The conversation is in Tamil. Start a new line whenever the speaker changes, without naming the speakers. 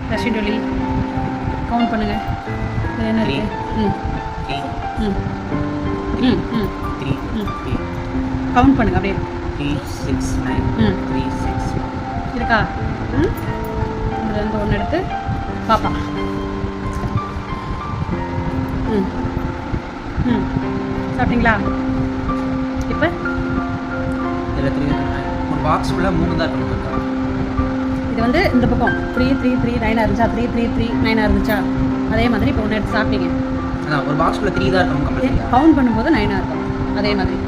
ரஷிடொலி கவுண்ட் பண்ணுங்க. இது என்ன இருக்கு? கவுண்ட் பண்ணுங்க அப்படியே.
3 6 9 3 6
இருக்கா? இதுல இருந்து ஒன்று எடுத்து பாப்பா. சாப்பிட்டீங்களா? இப்போ
இதில் 3 ஒரு பாக்ஸ் ஃபுல்லாக 3 தான் இருக்கணும்.
இது வந்து இந்த பக்கம் 3 3 3 9 இருந்துச்சா, 3 3 3 9 இருந்துச்சா, அதே மாதிரி இப்போ ஒன்று எடுத்து சாப்பிட்டீங்க.
ஒரு பாக்ஸ் ஃபுல்லாக 3 தான் இருக்கணும்.
கவுண்ட் பண்ணும்போது 9 இருக்கும் அதே மாதிரி.